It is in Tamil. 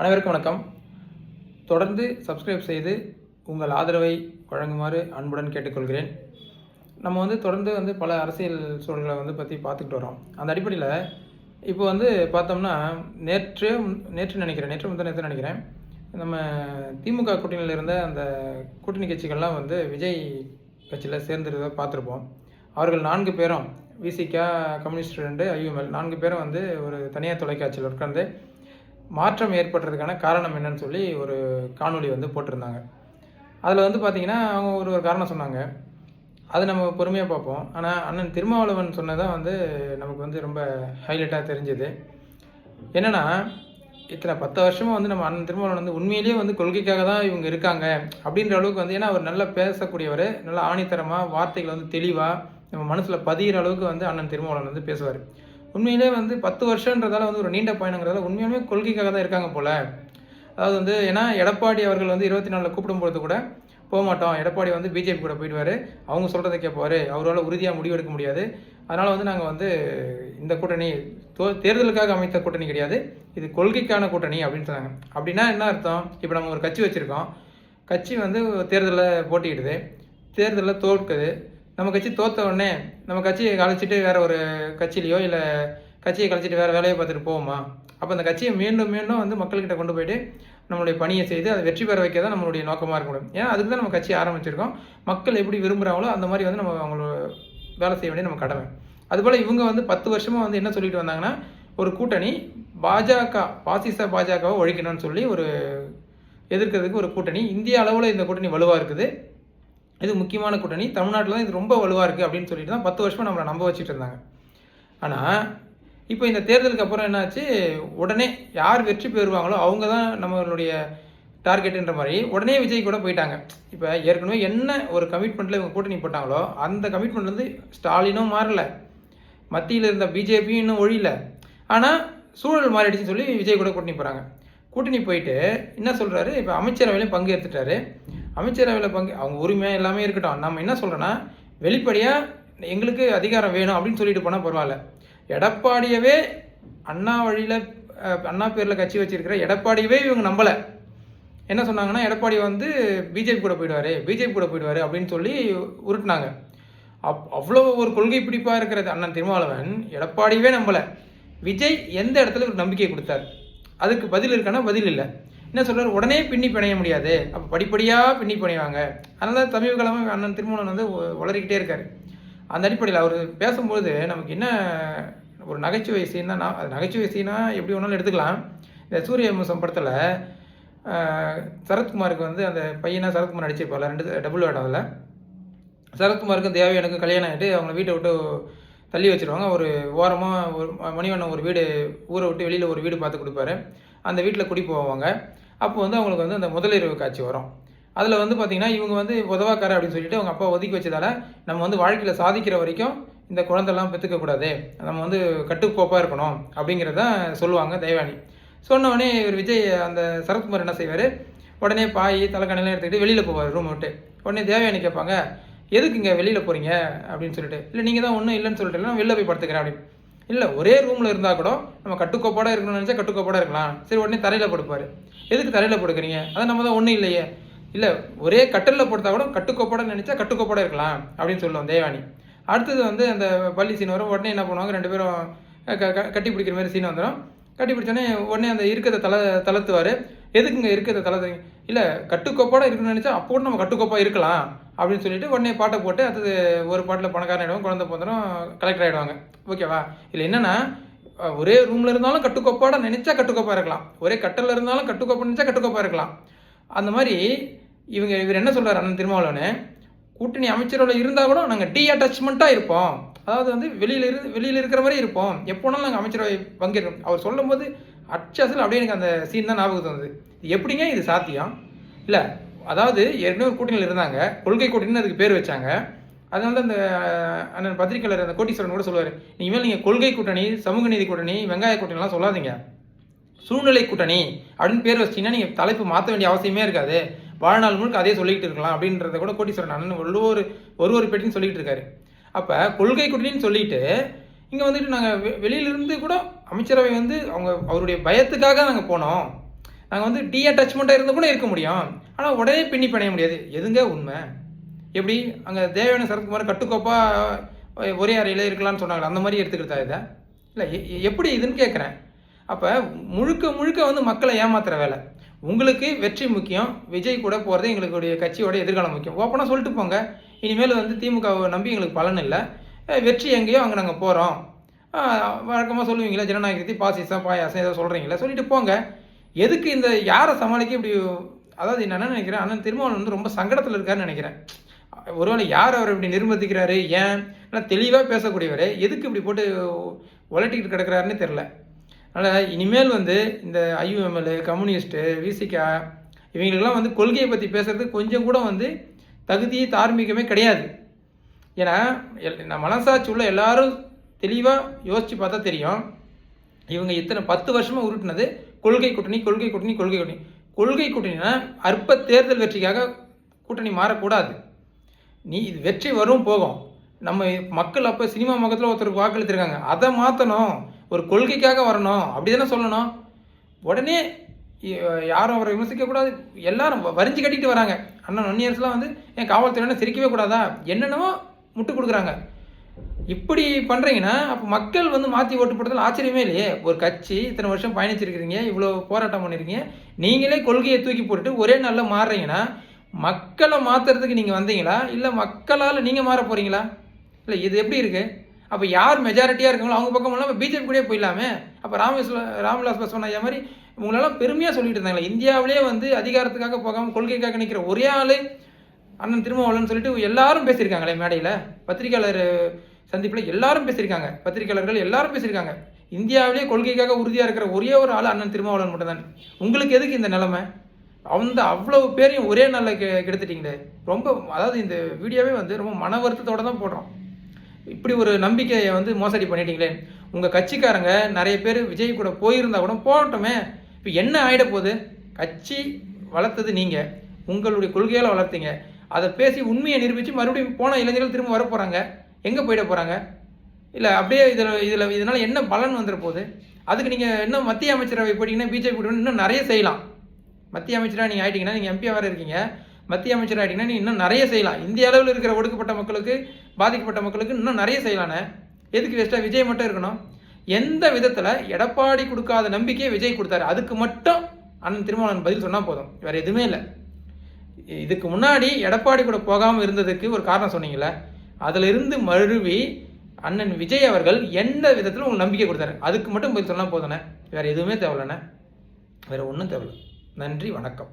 அனைவருக்கும் வணக்கம். தொடர்ந்து சப்ஸ்கிரைப் செய்து உங்கள் ஆதரவை வழங்குமாறு அன்புடன் கேட்டுக்கொள்கிறேன். நம்ம தொடர்ந்து பல அரசியல் சூழல்களை பற்றி பார்த்துக்கிட்டு வரோம். அந்த அடிப்படையில் இப்போ பார்த்தோம்னா நேற்று முந்தானேற்று நினைக்கிறேன், நம்ம திமுக கூட்டணியில் இருந்த அந்த கூட்டணி கட்சிகள்லாம் விஜய் கட்சியில் சேர்ந்துருத பார்த்துருப்போம். அவர்கள் 4 பேரும் விசிக, கம்யூனிஸ்ட் 2, ஐயுஎம்எல் 4 பேரும் ஒரு தனியார் தொலைக்காட்சியில் உட்கார்ந்து மாற்றம் ஏற்படுறதுக்கான காரணம் என்னன்னு சொல்லி ஒரு காணொளி போட்டிருந்தாங்க. அதில் பார்த்தீங்கன்னா அவங்க ஒரு காரணம் சொன்னாங்க. அது நம்ம பொறுமையாக பார்ப்போம். ஆனால் அண்ணன் திருமாவளவன் சொன்னதான் நமக்கு ரொம்ப ஹைலைட்டாக தெரிஞ்சுது. என்னென்னா, இத்தனை 10 வருஷமாக நம்ம அண்ணன் திருமாவளவன் உண்மையிலேயே கொள்கைக்காக தான் இவங்க இருக்காங்க அப்படின்ற அளவுக்கு ஏன்னா அவர் நல்லா பேசக்கூடியவர், நல்லா ஆணித்தரமாக வார்த்தைகள் தெளிவாக நம்ம மனசில் பதிகிற அளவுக்கு அண்ணன் திருமாவளவன் பேசுவார். உண்மையிலே 10 வருஷன்றதால ஒரு நீண்ட பயணங்கிறதால உண்மையாலுமே கொள்கைக்காக தான் இருக்காங்க போல். அதாவது ஏன்னா எடப்பாடி அவர்கள் 24 கூப்பிடும்போது கூட போக மாட்டோம், எடப்பாடி பிஜேபி கூட போயிடுவார், அவங்க சொல்கிறத கேட்பார், அவரால் உறுதியாக முடிவெடுக்க முடியாது, அதனால் நாங்கள் இந்த கூட்டணி தேர்தலுக்காக அமைத்த கூட்டணி கிடையாது, இது கொள்கைக்கான கூட்டணி அப்படின்னு சொன்னாங்க. அப்படின்னா என்ன அர்த்தம்? இப்போ நம்ம ஒரு கட்சி வச்சுருக்கோம், கட்சி தேர்தலில் போட்டிக்கிடுது, தேர்தலில் தோற்குது. நம்ம கட்சி தோற்ற உடனே நம்ம கட்சியை கழிச்சிட்டு வேறு ஒரு கட்சியிலையோ இல்லை கட்சியை கழிச்சிட்டு வேறு வேலையை பார்த்துட்டு போவோமா? அப்போ அந்த கட்சியை மீண்டும் மக்கள்கிட்ட கொண்டு போயிட்டு நம்மளுடைய பணியை செய்து அதை வெற்றி பெற வைக்க தான் நம்மளுடைய நோக்கமாக இருக்க முடியும். ஏன்னா அதுக்கு தான் நம்ம கட்சியை ஆரம்பிச்சிருக்கோம். மக்கள் எப்படி விரும்புகிறாங்களோ அந்த மாதிரி நம்ம அவங்களோட வேலை செய்ய வேண்டிய நம்ம கடமை. அதுபோல் இவங்க 10 வருஷமாக என்ன சொல்லிட்டு வந்தாங்கன்னா, ஒரு கூட்டணி பாஜக, பாசிச பாஜகவை ஒழிக்கணும்னு சொல்லி ஒரு எதிர்க்கிறதுக்கு ஒரு கூட்டணி, இந்திய அளவில் இந்த கூட்டணி வலுவாக இருக்குது, இது முக்கியமான கூட்டணி, தமிழ்நாட்டில் தான் இது ரொம்ப வலுவாக இருக்குது அப்படின்னு சொல்லிட்டு தான் 10 வருஷமாக நம்மளை நம்ப வச்சுட்டு இருந்தாங்க. ஆனால் இப்போ இந்த தேர்தலுக்கு அப்புறம் என்னாச்சு, உடனே யார் வெற்றி பெறுவாங்களோ அவங்க தான் நம்மளுடைய டார்கெட்டுன்ற மாதிரி உடனே விஜய் கூட போயிட்டாங்க. இப்போ ஏற்கனவே என்ன ஒரு கமிட்மெண்ட்டில் இவங்க கூட்டணி போட்டாங்களோ அந்த கமிட்மெண்ட் ஸ்டாலினும் மாறல, மத்தியில் இருந்த பிஜேபியும் இன்னும் ஒழியல, ஆனால் சூழல் மாறிடுச்சுன்னு சொல்லி விஜய் கூட கூட்டணி போகிறாங்க. கூட்டணி போயிட்டு என்ன சொல்கிறாரு, இப்போ அமைச்சரவையிலையும் பங்கு எடுத்துட்டாரு. அமைச்சரவையில் பங்கு அவங்க உரிமை எல்லாமே இருக்கட்டும், நம்ம என்ன சொல்கிறோன்னா வெளிப்படையாக எங்களுக்கு அதிகாரம் வேணும் அப்படின்னு சொல்லிட்டு போனால் பரவாயில்ல. எடப்பாடியவே அண்ணா வழியில் அண்ணா பேரில் கட்சி வச்சிருக்கிற எடப்பாடியவே இவங்க நம்பலை. என்ன சொன்னாங்கன்னா, எடப்பாடி பிஜேபி கூட போயிடுவார் அப்படின்னு சொல்லி உருட்டினாங்க. அவ்வளோ ஒரு கொள்கை பிடிப்பாக இருக்கிறது அண்ணன் திருமாவளவன் எடப்பாடியவே நம்பலை. விஜய் எந்த இடத்துல ஒரு நம்பிக்கை கொடுத்தார்? அதுக்கு பதில் இருக்கானா? பதில் இல்லை. என்ன சொல்கிறார், உடனே பின்னி பிணைய முடியாது, அப்போ படிப்படியாக பின்னி பிணைவாங்க. அதனால சமீப காலமாக அண்ணன் திருமாவளவன் வளரிக்கிட்டே இருக்கார். அந்த அடிப்படையில் அவர் பேசும்போது நமக்கு என்ன ஒரு நகைச்சுவை சீன் தான். அது நகைச்சுவை சீனாக எப்படி வேணாலும் எடுத்துக்கலாம். இந்த சூரிய வம்சம் படத்தில் சரத்குமாருக்கு அந்த பையனாக சரத்குமார் நடிச்சிருப்பாள், 2 டபுள் வேடம். அதில் சரத்குமாருக்கும் தேவயானுக்கும் கல்யாணம் ஆகிட்டு அவங்க வீட்டை விட்டு தள்ளி வச்சுருவாங்க. ஒரு ஓரமாக ஒரு மணிவண்ணன் ஒரு வீடு, ஊரை விட்டு வெளியில் ஒரு வீடு பார்த்து கொடுப்பாரு. அந்த வீட்டில் குடி போவாங்க. அப்போ அவங்களுக்கு அந்த முதலிரவு காட்சி வரும். அதில் பார்த்திங்கன்னா இவங்க உதவாக்கார அப்படின்னு சொல்லிட்டு அவங்க அப்பா ஒதுக்கி வச்சதால் நம்ம வாழ்க்கையில் சாதிக்கிற வரைக்கும் இந்த குழந்தைலாம் பெற்றுக்கக்கூடாது, நம்ம கட்டுக்கோப்பாக இருக்கணும் அப்படிங்கிறத சொல்லுவாங்க தேவயானி. சொன்னவொடனே இவர் விஜய் அந்த சரத்குமார் என்ன செய்வார், உடனே பாய் தலைக்கணையெல்லாம் எடுத்துக்கிட்டு வெளியில் போவார் ரூம் விட்டு. உடனே தேவயானி கேட்பாங்க, எதுக்கு இங்கே வெளியில் போகிறீங்க அப்படின்னு சொல்லிட்டு. இல்லை நீங்கள் தான் ஒன்றும் இல்லைன்னு சொல்லிட்டு நான் வெளில போய் படுத்துக்கிறேன் அப்படின்னு. இல்லை, ஒரே ரூமில் இருந்தால் கூட நம்ம கட்டுக்கோப்பாடாக இருக்கணும்னு நினச்சா கட்டுக்கோப்பாடாக இருக்கலாம். சரி, உடனே தரையில் படுப்பார். எதுக்கு தரையில் படுக்கிறீங்க? அதான் நம்ம தான் ஒன்றும் இல்லையே. இல்லை, ஒரே கட்டலில் படுத்தா கூட கட்டுக்கோப்பாடாக நினச்சா கட்டுக்கோப்பாடாக இருக்கலாம் அப்படின்னு சொல்லுவோம் தேவானி. அடுத்தது அந்த பள்ளி சீன் வரும். உடனே என்ன பண்ணுவாங்க, 2 பேரும் கட்டி பிடிக்கிற மாதிரி சீன் வந்துடும். கட்டி பிடிச்சோடனே உடனே அந்த இருக்கிறத தளர்த்துவார். எதுக்குங்க இருக்கிறத தளர்த்துங்க? இல்லை, கட்டுக்கோப்பாடாக இருக்கணும்னு நினச்சா அப்போ நம்ம கட்டுக்கோப்பாக இருக்கலாம் அப்படின்னு சொல்லிட்டு உடனே பாட்டை போட்டு அடுத்தது ஒரு பாட்டில் பணக்காரன் ஆகிடுவாங்க, குழந்தை போந்தரும் கலெக்டர் ஆகிடுவாங்க. ஓகேவா? இல்லை என்னென்னா, ஒரே ரூமில் இருந்தாலும் கட்டுக்கோப்பாடாக நினச்சா கட்டுக்கோப்பாக இருக்கலாம், ஒரே கட்டலில் இருந்தாலும் கட்டுக்கோப்பாக நினச்சா கட்டுக்கோப்பாக இருக்கலாம். அந்த மாதிரி இவர் என்ன சொல்கிறார் அண்ணன் திருமாவளவன், கூட்டணி அமைச்சரோட இருந்தால் கூட நாங்கள் டீஅட்டாச்மெண்ட்டாக இருப்போம், அதாவது வெளியில் இருக்கிற மாதிரி இருப்போம், எப்போனாலும் நாங்கள் அமைச்சரவை பங்கேற்கிறோம். அவர் சொல்லும் போது அச்சாசில் அப்படியே எனக்கு அந்த சீன் தான் ஞாபகத்துக்கு வந்தது. எப்படிங்க இது சாத்தியம்? இல்லை, அதாவது ஏற்கனவே ஒரு கூட்டணியில் இருந்தாங்க, கொள்கை கூட்டணின்னு அதுக்கு பேர் வச்சாங்க. அதனால தான் அந்த அண்ணன் பத்திரிகையாளர் அந்த கோட்டீஸ்வரன் கூட சொல்லுவார், இனிமேல் நீங்கள் கொள்கை கூட்டணி, சமூக நீதி கூட்டணி, வெங்காய கூட்டணிலாம் சொல்லாதீங்க, சூழ்நிலை கூட்டணி அப்படின்னு பேர் வச்சிங்கன்னா நீங்கள் தலைப்பு மாற்ற வேண்டிய அவசியமே இருக்காது, வாழ்நாள் முழுக்க அதே சொல்லிக்கிட்டு இருக்கலாம் அப்படின்றத கூட கோட்டீஸ்வரன் அண்ணன் ஒரு பேட்டின்னு சொல்லிக்கிட்டு இருக்காரு. அப்போ கொள்கை கூட்டணின்னு சொல்லிட்டு இங்கே நாங்கள் வெளியிலிருந்து கூட அமைச்சரவை அவருடைய பயத்துக்காக நாங்கள் போனோம், நாங்கள் வந்து டீஅட்டாச்மெண்ட்டாக இருந்து கூட இருக்க முடியும். ஆனால் உடனே பின்னி பிணைய முடியாது. எதுங்க உண்மை? எப்படி அங்கே தேவயானி சரத்குமார் கட்டுக்கோப்பாக ஒரே அறையில் இருக்கலாம்னு சொன்னாங்களே, அந்த மாதிரி எடுத்துக்கிட்டா இதை? இல்லை எப்படி இதுன்னு கேட்குறேன். அப்போ முழுக்க முழுக்க வந்து மக்களை ஏமாத்துகிற வேலை. உங்களுக்கு வெற்றி முக்கியம், விஜய் கூட போகிறது எங்களுடைய கட்சியோட எதிர்காலம் முக்கியம். ஓப்பனாக சொல்லிட்டு போங்க, இனிமேல் வந்து திமுகவை நம்பி எங்களுக்கு பலன் இல்லை, வெற்றி எங்கேயோ அங்கே நாங்கள் போகிறோம். வழக்கமாக சொல்லுவீங்களா ஜனநாயகத்தை பாசிசம் பாயாசம் ஏதோ சொல்கிறீங்களா, சொல்லிட்டு போங்க. எதுக்கு இந்த யாரை சமாளிக்க இப்படி? அதாவது நான் என்ன நினைக்கிறேன், அண்ணன் திருமாவளவன் வந்து ரொம்ப சங்கடத்தில் இருக்காருன்னு நினைக்கிறேன். ஒருவேளை யார் அவர் இப்படி நிர்பந்திக்கிறாரு, ஏன் தெளிவாக பேசக்கூடியவர் எதுக்கு இப்படி போட்டு உலட்டிக்கிட்டு கிடக்கிறாருன்னு தெரில. அதனால் இனிமேல் வந்து இந்த ஐயுஎம்எல், கம்யூனிஸ்ட்டு, விசிகா இவங்களுக்கெல்லாம் வந்து கொள்கையை பற்றி பேசுகிறதுக்கு கொஞ்சம் கூட வந்து தகுதி தார்மீகமே கிடையாது. ஏன்னா மனசாட்சி உள்ள எல்லாரும் தெளிவாக யோசித்து பார்த்தா தெரியும், இவங்க இத்தனை 10 வருஷமாக உருட்டினது கொள்கை கூட்டணி கொள்கை கூட்டணி கொள்கை கூட்டணி. கொள்கை கூட்டணினா அற்ப தேர்தல் வெற்றிக்காக கூட்டணி மாறக்கூடாது. இது வெற்றி வரும் போகும். நம்ம மக்கள் அப்போ சினிமா முகத்தில் ஒருத்தருக்கு வாக்களித்திருக்காங்க, அதை மாற்றணும், ஒரு கொள்கைக்காக வரணும், அப்படி தானே சொல்லணும். உடனே யாரும் அவரை விமர்சிக்கக்கூடாது, எல்லாரும் வரிஞ்சு கட்டிக்கிட்டு வராங்க. அண்ணன் நன்னியர்ஸ்லாம் வந்து என் காவல்துறையினர் சிரிக்கவே கூடாதா, என்னென்னமோ முட்டு கொடுக்குறாங்க. இப்படி பண்ணுறீங்கன்னா அப்போ மக்கள் வந்து மாற்றி ஓட்டு போட்டதில் ஆச்சரியமே இல்லையே. ஒரு கட்சி இத்தனை வருஷம் பயணிச்சிருக்கிறீங்க, இவ்வளோ போராட்டம் பண்ணியிருக்கீங்க, நீங்களே கொள்கையை தூக்கி போட்டுட்டு ஒரே நாளில் மாறுறீங்கன்னா மக்களை மாற்றுறதுக்கு நீங்கள் வந்தீங்களா, இல்லை மக்களால் நீங்கள் மாற போகிறீங்களா? இல்லை இது எப்படி இருக்குது? அப்போ யார் மெஜாரிட்டியாக இருக்காங்களோ அவங்க பக்கம் இல்லாமல் பிஜேபி கூட போயிடலாமே. அப்போ ராம்விலாஸ் பாஸ்வான் ஐயா மாதிரி உங்களெல்லாம் பெருமையாக சொல்லிட்டு இருந்தாங்களே, இந்தியாவிலே வந்து அதிகாரத்துக்காக போகாமல் கொள்கைக்காக நிற்கிற ஒரே ஆள் அண்ணன் திருமாவளவன் சொல்லிட்டு எல்லாரும் பேசியிருக்காங்களே மேடையில், பத்திரிகையாளர் சந்திப்பில் எல்லாரும் பேசியிருக்காங்க, பத்திரிகையாளர்கள் எல்லாரும் பேசியிருக்காங்க. இந்தியாவிலே கொள்கைக்காக உறுதியாக இருக்கிற ஒரே ஒரு ஆள் அண்ணன் திருமாவளவன் மட்டும்தான். உங்களுக்கு எதுக்கு இந்த நிலைமை? அவ்வளவு பேரையும் ஒரே நாளில் கெடுத்துட்டீங்களே. ரொம்ப அதாவது இந்த வீடியோவே வந்து ரொம்ப மன வருத்தத்தோடு தான் போடுறோம். இப்படி ஒரு நம்பிக்கையை வந்து மோசடி பண்ணிட்டீங்களே. உங்கள் கட்சிக்காரங்க நிறைய பேர் விஜய் கூட போயிருந்தா கூட போகட்டுமே. இப்போ என்ன ஆகிட போகுது? கட்சி வளர்த்தது நீங்கள், உங்களுடைய கொள்கையால் வளர்த்தீங்க, அதை பேசி உண்மையை நிரூபித்து மறுபடியும் போன இளைஞர்கள் திரும்ப வர போகிறாங்க. எங்கே போயிட போகிறாங்க? இல்லை அப்படியே இதனால் என்ன பலன் வந்துட போகுது? அதுக்கு நீங்கள் இன்னும் மத்திய அமைச்சரவை போட்டிங்கன்னா பிஜேபி கூட இன்னும் நிறைய செய்யலாம். மத்திய அமைச்சராக நீங்கள் ஆகிட்டீங்கன்னா, நீங்கள் எம்பியாக வேறு இருக்கீங்க, மத்திய அமைச்சர் ஆகிட்டீங்கன்னா நீங்கள் இன்னும் நிறைய செய்யலாம். இந்திய அளவில் இருக்கிற ஒடுக்கப்பட்ட மக்களுக்கு, பாதிக்கப்பட்ட மக்களுக்கு இன்னும் நிறைய செய்யலானே. எதுக்கு வேஸ்ட்டாக விஜய் மட்டும் இருக்கணும்? எந்த விதத்தில் எடப்பாடி கொடுக்காத நம்பிக்கையை விஜய் கொடுத்தாரு, அதுக்கு மட்டும் அண்ணன் திருமாவளவன் பதில் சொன்னால் போதும், வேறு எதுவுமே இல்லை. இதுக்கு முன்னாடி எடப்பாடி கூட போகாமல் இருந்ததுக்கு ஒரு காரணம் சொன்னீங்களே, அதிலிருந்து மழுவி அண்ணன் விஜய் அவர்கள் எந்த விதத்தில் உங்களுக்கு நம்பிக்கை கொடுத்தாரு, அதுக்கு மட்டும் பதில் சொன்னால் போதுண்ணே, வேறு எதுவுமே தேவையில்லைண்ணே, வேறு ஒன்றும் தேவையில்லை. நன்றி, வணக்கம்.